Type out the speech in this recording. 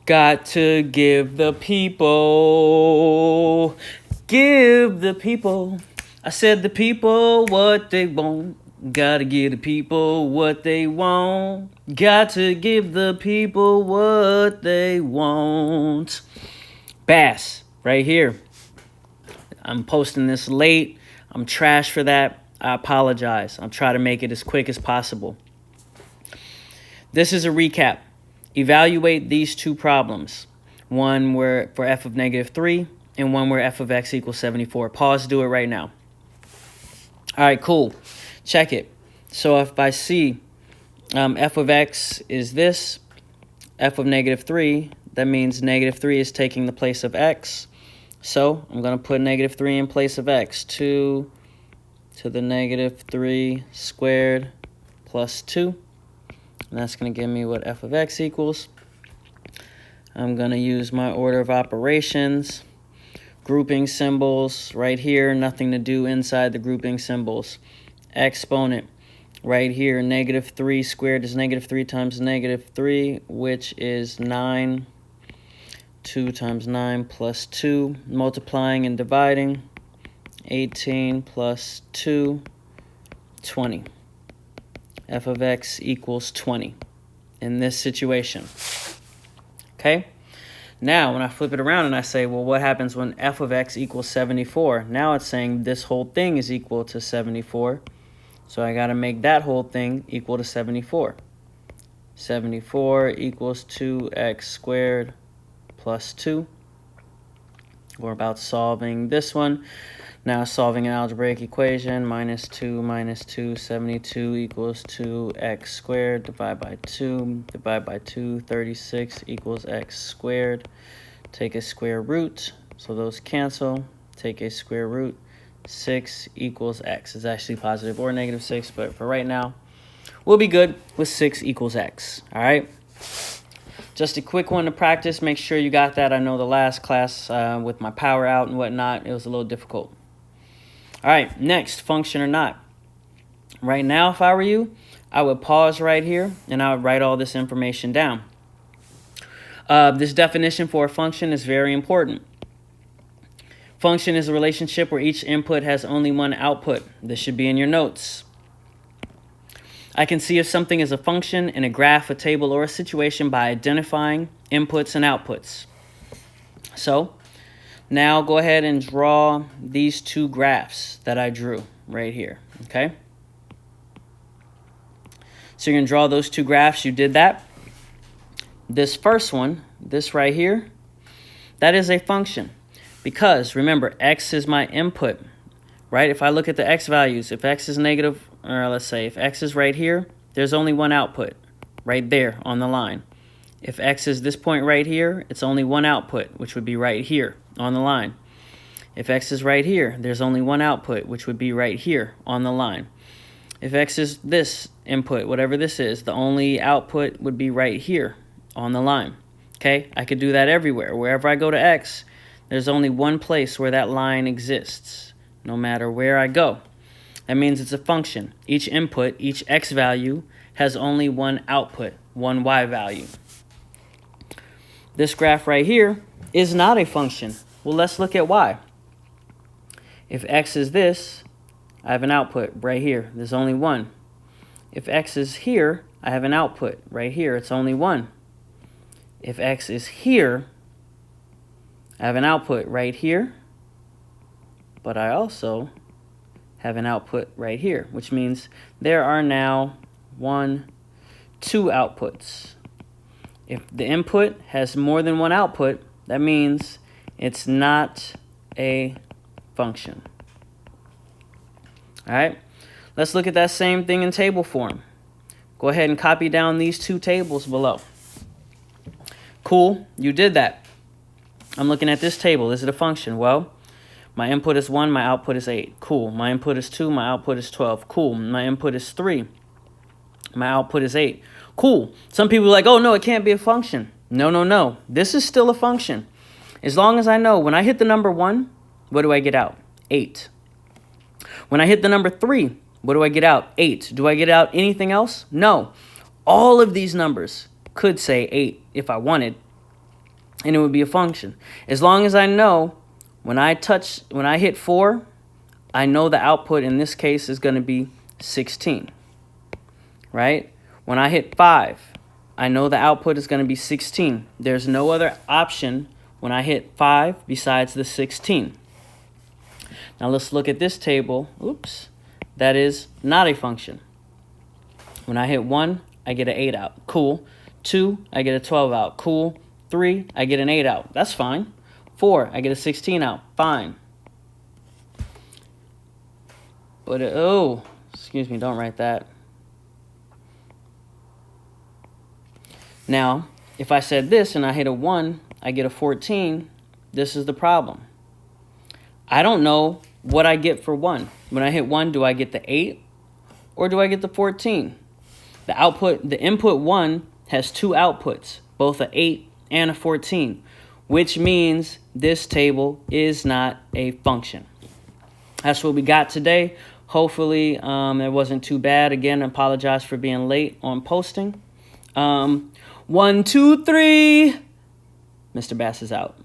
Got to give the people. Give the people. I said the people what they want. Gotta give the people what they want. Got to give the people what they want. Bass, right here. I'm posting this late. I'm trash for that. I apologize. I'm trying to make it as quick as possible. This is a recap. Evaluate these two problems. One where for f of -3 and one where f of x equals 74. Pause, do it right now. All right, cool. Check it. So if I see f of x is this, f of -3, that means -3 is taking the place of x. So I'm going to put -3 in place of x. 2 to the -3 squared plus 2. And that's going to give me what f of x equals. I'm going to use my order of operations. Grouping symbols right here. Nothing to do inside the grouping symbols. Exponent right here. -3 squared is -3 times -3, which is 9. 2 times 9 plus 2. Multiplying and dividing. 18 plus 2, 20. F of x equals 20 in this situation. Okay? Now, when I flip it around and I say, well, what happens when f of x equals 74? Now it's saying this whole thing is equal to 74. So I got to make that whole thing equal to 74. 74 equals 2x squared plus 2. We're about solving this one. Now solving an algebraic equation, -2 minus 2, 72 equals 2x squared, divide by 2, 36 equals x squared. Take a square root, so those cancel. Take a square root, 6 equals x. It's actually positive or -6, but for right now, we'll be good with 6 equals x, all right? Just a quick one to practice. Make sure you got that. I know the last class with my power out and whatnot, it was a little difficult. All right, next, function or not. Right now, if I were you, I would pause right here, and I would write all this information down. This definition for a function is very important. Function is a relationship where each input has only one output. This should be in your notes. I can see if something is a function in a graph, a table, or a situation by identifying inputs and outputs. So, now go ahead and draw these two graphs that I drew right here, okay? So you're going to draw those two graphs. You did that. This first one, this right here, that is a function because, remember, x is my input, right? If I look at the x values, if x is negative, or let's say if x is right here, there's only one output right there on the line. If x is this point right here, it's only one output, which would be right here on the line. If x is right here, there's only one output, which would be right here on the line. If x is this input, whatever this is, the only output would be right here on the line. Okay, I could do that everywhere. Wherever I go to x, there's only one place where that line exists, no matter where I go. That means it's a function. Each input, each x value, has only one output, one y value. This graph right here is not a function. Well, let's look at why. If x is this, I have an output right here. There's only one. If x is here, I have an output right here. It's only one. If x is here, I have an output right here, but I also have an output right here, which means there are now 2 outputs. If the input has more than one output, that means it's not a function. All right, let's look at that same thing in table form. Go ahead and copy down these two tables below. Cool, you did that. I'm looking at this table. Is it a function? Well, my input is 1, my output is 8. Cool. My input is 2, my output is 12. Cool. My input is 3, my output is 8. Cool. Some people are like, oh, no, it can't be a function. No, no, no. This is still a function. As long as I know when I hit the number 1, what do I get out? 8. When I hit the number 3, what do I get out? 8. Do I get out anything else? No. All of these numbers could say 8 if I wanted. and it would be a function. As long as I know when I hit 4, I know the output in this case is going to be 16, right? When I hit 5, I know the output is going to be 16. There's no other option when I hit 5 besides the 16. Now let's look at this table. Oops. That is not a function. When I hit 1, I get an 8 out. Cool. 2, I get a 12 out. Cool. 3, I get an 8 out. That's fine. 4, I get a 16 out. Fine. But, oh, excuse me, don't write that. Now, if I said this and I hit a 1, I get a 14. This is the problem. I don't know what I get for 1. When I hit 1, do I get the 8 or do I get the 14? The input 1 has 2 outputs, both a 8 and a 14, which means this table is not a function. That's what we got today. Hopefully, it wasn't too bad. Again, I apologize for being late on posting. 1, 2, 3. Mr. Bass is out.